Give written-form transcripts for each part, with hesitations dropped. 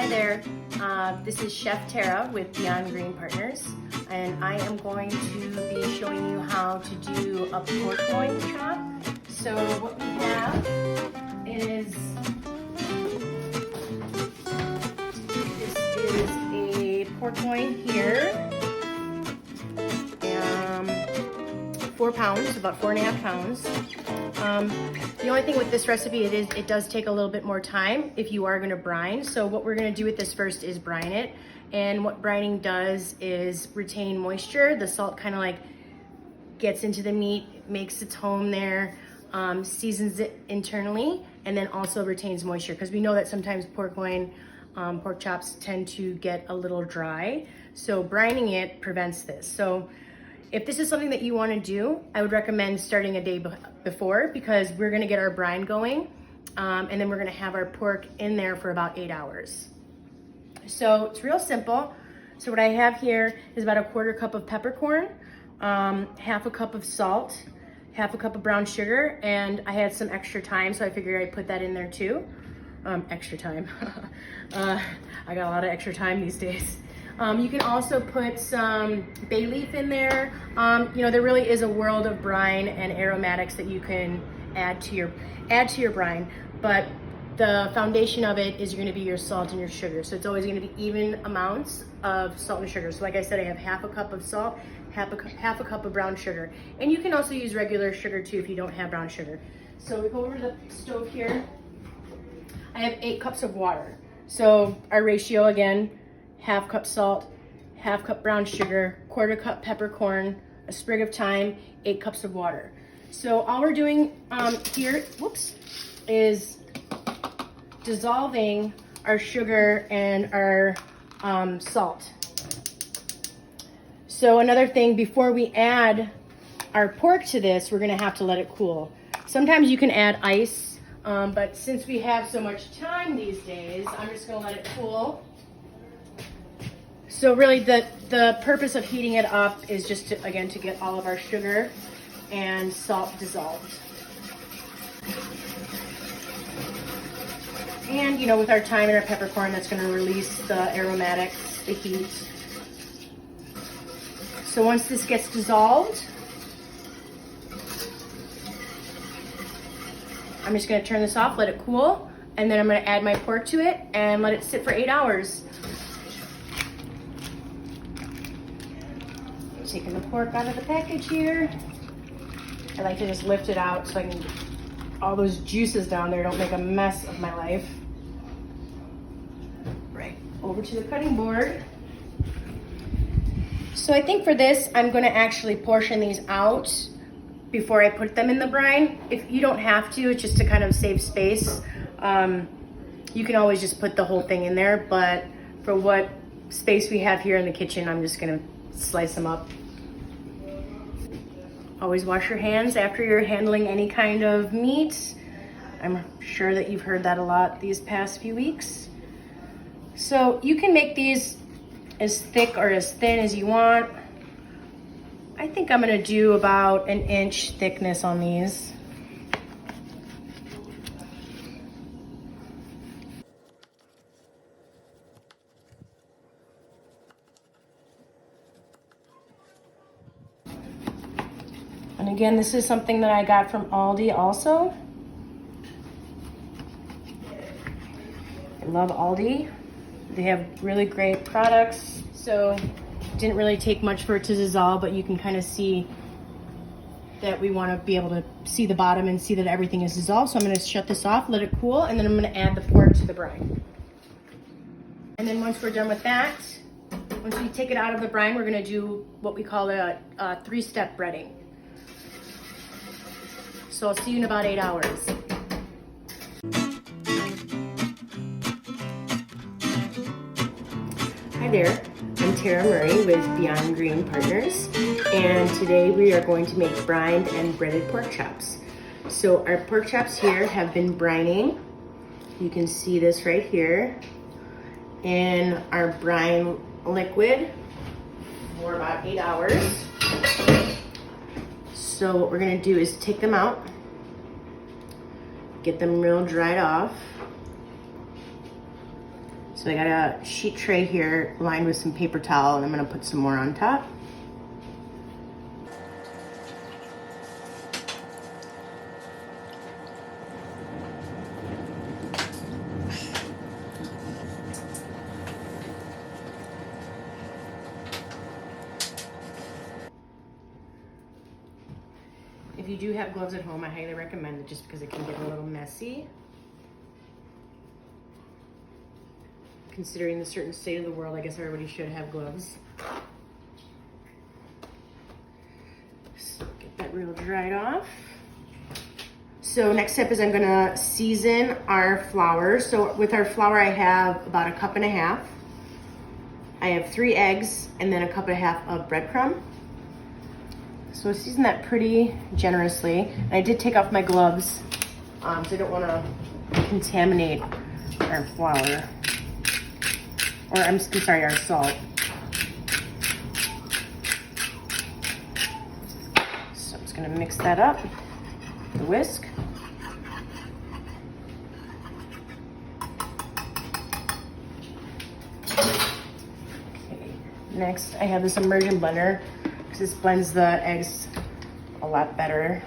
Hi there, this is Chef Tera with Beyond Green Partners, and I am going to be showing you how to do a pork loin chop. So what we have is, this is a pork loin here, 4 pounds, about 4.5 pounds. The only thing with this recipe, it does take a little bit more time if you are gonna brine. So what we're gonna do with this first is brine it. And what brining does is retain moisture. The salt kind of like gets into the meat, makes its home there, seasons it internally, and then also retains moisture. Because we know that sometimes pork loin, pork chops tend to get a little dry. So brining it prevents this. So if this is something that you want to do, I would recommend starting a day before, because we're going to get our brine going, and then we're going to have our pork in there for about 8 hours. So it's real simple. So what I have here is about 1/4 cup of peppercorn, 1/2 cup of salt, 1/2 cup of brown sugar, and I had some extra thyme, so I figured I'd put that in there too. Extra thyme. I got a lot of extra thyme these days. You can also put some bay leaf in there. You know, there really is a world of brine and aromatics that you can add to your brine, but the foundation of it is going to be your salt and your sugar. So it's always going to be even amounts of salt and sugar. So like I said, I have 1/2 cup of salt, 1/2 cup of brown sugar, and you can also use regular sugar too if you don't have brown sugar. So we go over to the stove here. I have 8 cups of water. So our ratio again: 1/2 cup salt, 1/2 cup brown sugar, 1/4 cup peppercorn, a sprig of thyme, 8 cups of water. So all we're doing here, is dissolving our sugar and our salt. So another thing, before we add our pork to this, we're gonna have to let it cool. Sometimes you can add ice, but since we have so much time these days, I'm just gonna let it cool. So really the purpose of heating it up is just to, again, to get all of our sugar and salt dissolved. And you know, with our thyme and our peppercorn, that's going to release the aromatics, the heat. So once this gets dissolved, I'm just going to turn this off, let it cool, and then I'm going to add my pork to it and let it sit for 8 hours. Taking the pork out of the package here. I like to just lift it out so I can get all those juices down there, don't make a mess of my life. Right, over to the cutting board. So I think for this, I'm gonna actually portion these out before I put them in the brine. If you don't have to, it's just to kind of save space. You can always just put the whole thing in there, but for what space we have here in the kitchen, I'm just gonna slice them up. Always wash your hands after you're handling any kind of meat. I'm sure that you've heard that a lot these past few weeks. So you can make these as thick or as thin as you want. I think I'm gonna do about 1 inch thickness on these. And again, this is something that I got from Aldi also. I love Aldi. They have really great products. So it didn't really take much for it to dissolve, but you can kind of see that we want to be able to see the bottom and see that everything is dissolved. So I'm going to shut this off, let it cool, and then I'm going to add the pork to the brine. And then once we're done with that, once we take it out of the brine, we're going to do what we call a 3-step breading. So I'll see you in about 8 hours. Hi there, I'm Tara Murray with Beyond Green Partners, and today we are going to make brined and breaded pork chops. So our pork chops here have been brining. You can see this right here in our brine liquid for about 8 hours. So what we're gonna do is take them out, get them real dried off. So So I got a sheet tray here lined with some paper towel, and I'm gonna put some more on top. If you do have gloves at home, I highly recommend it just because it can get a little messy. Considering the certain state of the world, I guess everybody should have gloves. So get that real dried off. So next step is I'm gonna season our flour. So with our flour, I have about 1.5 cups. I have 3 eggs and then 1.5 cups of breadcrumb. So I season that pretty generously. And I did take off my gloves, so I don't wanna contaminate our flour. Or I'm sorry, our salt. So I'm just gonna mix that up with a whisk. Okay. Next, I have this immersion blender because this blends the eggs a lot better.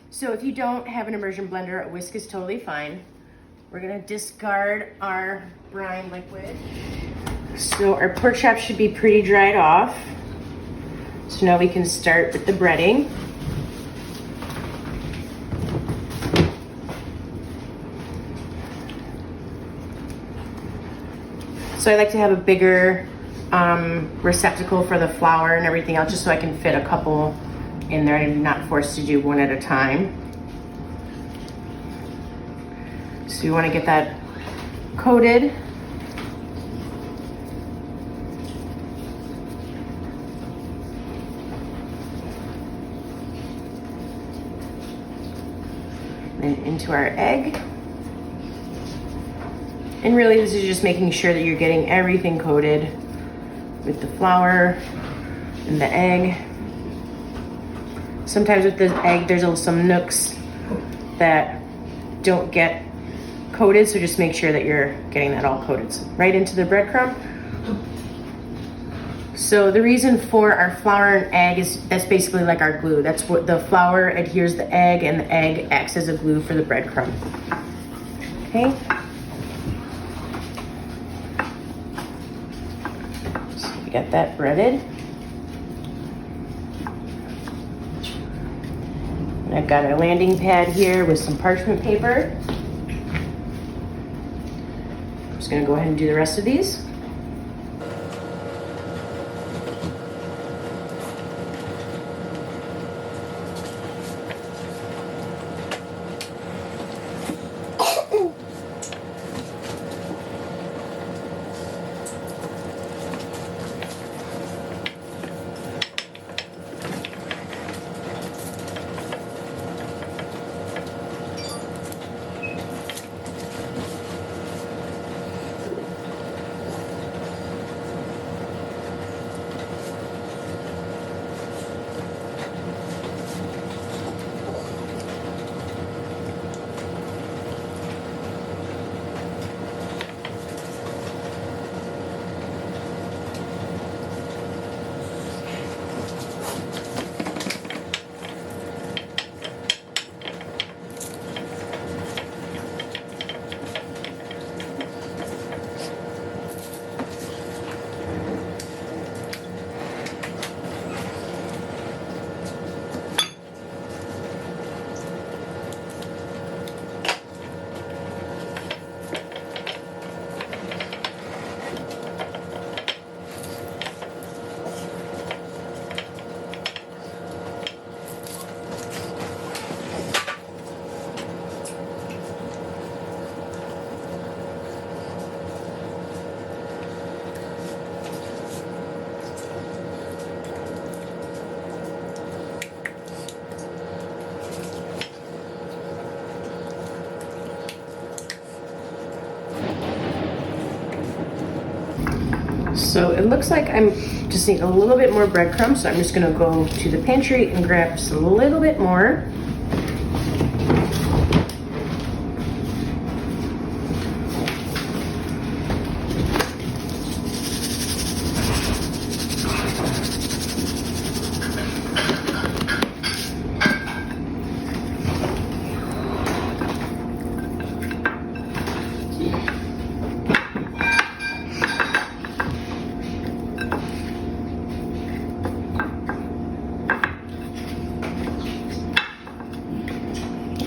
So if you don't have an immersion blender, a whisk is totally fine. We're gonna discard our brine liquid. So our pork chops should be pretty dried off. So now we can start with the breading. So I like to have a bigger receptacle for the flour and everything else, just so I can fit a couple in there. I'm not forced to do one at a time. So you want to get that coated. Then into our egg. And really this is just making sure that you're getting everything coated with the flour and the egg. Sometimes with the egg, there's some nooks that don't get coated, so just make sure that you're getting that all coated. So right into the breadcrumb. So the reason for our flour and egg is that's basically like our glue. That's what the flour adheres the egg, and the egg acts as a glue for the breadcrumb. Okay. So we got that breaded. And I've got a landing pad here with some parchment paper. I'm just gonna go ahead and do the rest of these. So it looks like I'm just need a little bit more breadcrumbs, so I'm just gonna go to the pantry and grab just a little bit more.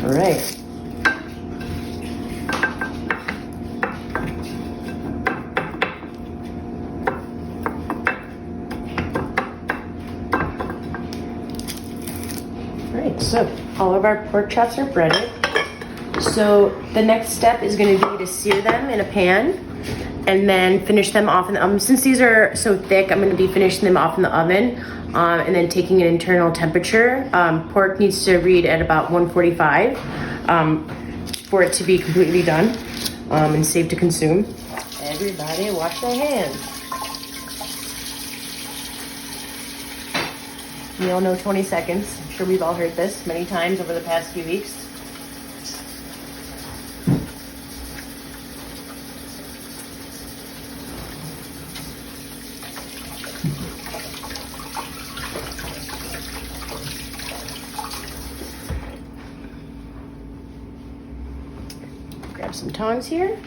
All right. So all of our pork chops are breaded. So the next step is going to be to sear them in a pan and then finish them off in the oven. Since these are so thick, I'm going to be finishing them off in the oven and then taking an internal temperature. Pork needs to read at about 145 for it to be completely done and safe to consume. Everybody wash their hands. We all know 20 seconds. I'm sure we've all heard this many times over the past few weeks. Grab some tongs here.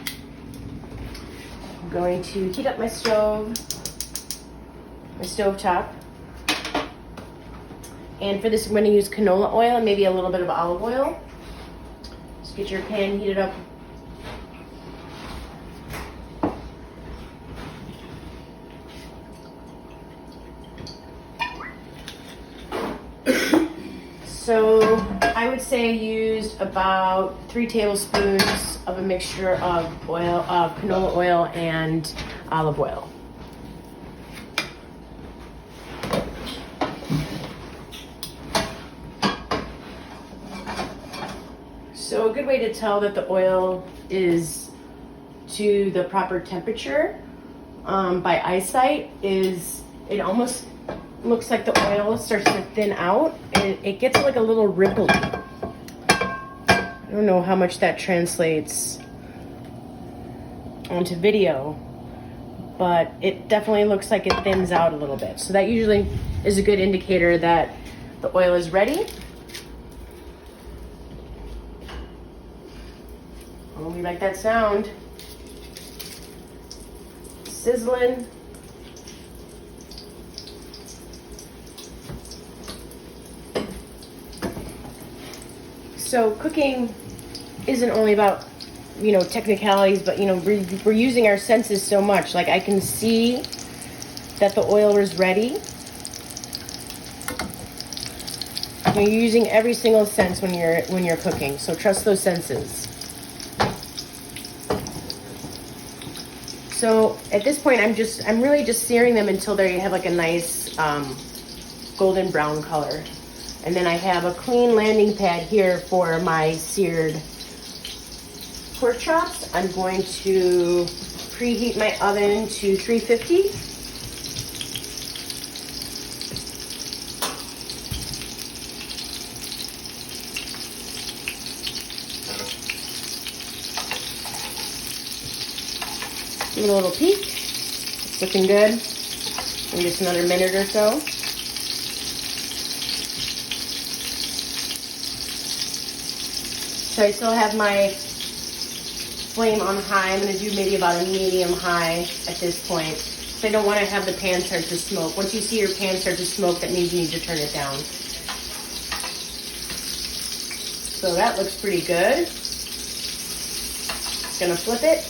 I'm going to heat up my stove top. And for this, I'm going to use canola oil and maybe a little bit of olive oil. Just get your pan heated up. So I would say I used about 3 tablespoons of a mixture of canola oil and olive oil. So a good way to tell that the oil is to the proper temperature by eyesight is it almost looks like the oil starts to thin out and it gets like a little ripply. I don't know how much that translates onto video, but it definitely looks like it thins out a little bit. So that usually is a good indicator that the oil is ready. Oh, we like that sound. Sizzling. So cooking isn't only about, technicalities, but, we're using our senses so much. Like I can see that the oil is ready. You're using every single sense when you're cooking. So trust those senses. So at this point, I'm really just searing them until they have like a nice golden brown color. And then I have a clean landing pad here for my seared pork chops. I'm going to preheat my oven to 350. Give it a little peek. It's looking good. In just another minute or so. So I still have my flame on high. I'm going to do maybe about a medium high at this point. So I don't want to have the pan start to smoke. Once you see your pan start to smoke, that means you need to turn it down. So that looks pretty good. Just going to flip it.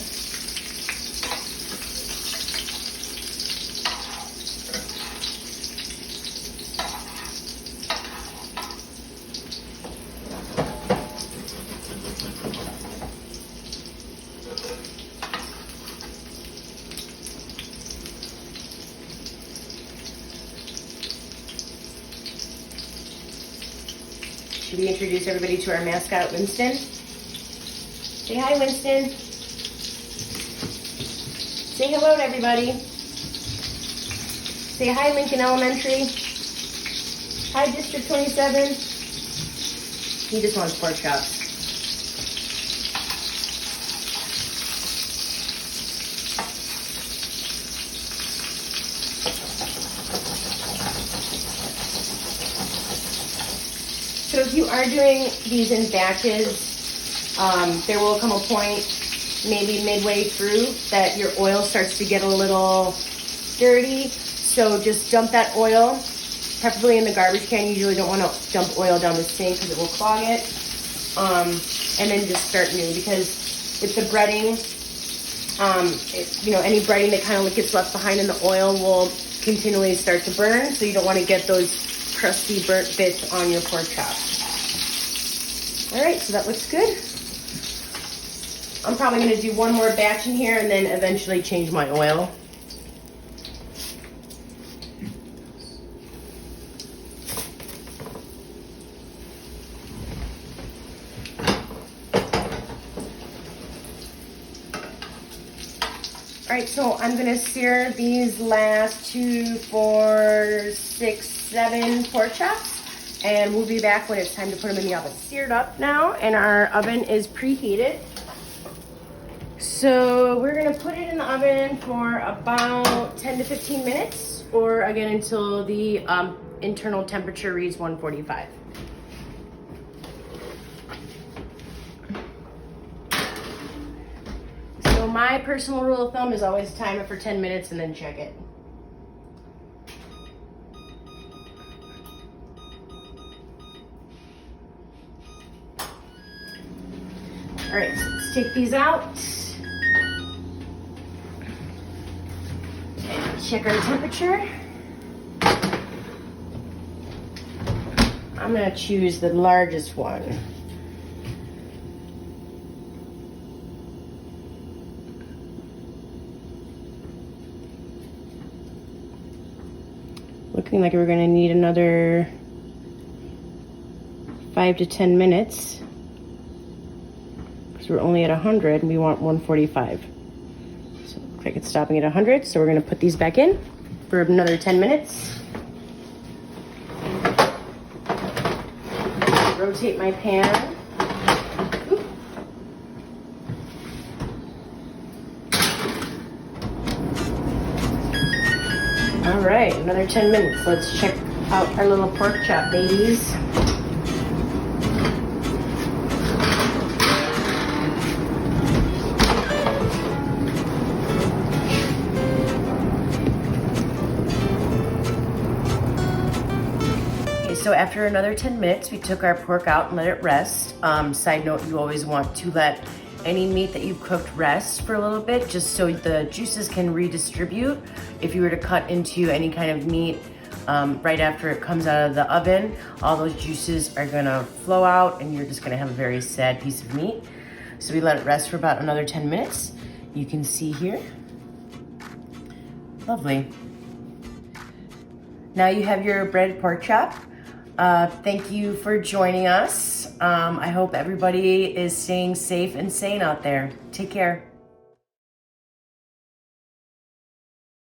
Should we introduce everybody to our mascot, Winston? Say hi, Winston. Say hello to everybody. Say hi, Lincoln Elementary. Hi, District 27. He just wants pork chops. So if you are doing these in batches, there will come a point, maybe midway through, that your oil starts to get a little dirty. So just dump that oil, preferably in the garbage can. You usually don't want to dump oil down the sink because it will clog it. And then just start new, because with the breading, any breading that kind of gets left behind in the oil will continually start to burn. So you don't want to get those crusty burnt bits on your pork chop. All right, so that looks good. I'm probably gonna do one more batch in here and then eventually change my oil. All right, so I'm gonna sear these last 2, 4, 6, 7 pork chops, and we'll be back when it's time to put them in the oven. Seared up now, and our oven is preheated. So we're gonna put it in the oven for about 10 to 15 minutes, or again until the internal temperature reads 145. So my personal rule of thumb is always time it for 10 minutes and then check it. All right, so let's take these out. Check our temperature. I'm gonna choose the largest one. Looking like we're gonna need another 5 to 10 minutes. Because we're only at 100 and we want 145. So it looks like it's stopping at 100, so we're gonna put these back in for another 10 minutes. Rotate my pan. Oop. All right, another 10 minutes. Let's check out our little pork chop babies. So after another 10 minutes, we took our pork out and let it rest. Side note, you always want to let any meat that you've cooked rest for a little bit, just so the juices can redistribute. If you were to cut into any kind of meat right after it comes out of the oven, all those juices are gonna flow out and you're just gonna have a very sad piece of meat. So we let it rest for about another 10 minutes. You can see here. Lovely. Now you have your breaded pork chop. Thank you for joining us. I hope everybody is staying safe and sane out there. Take care.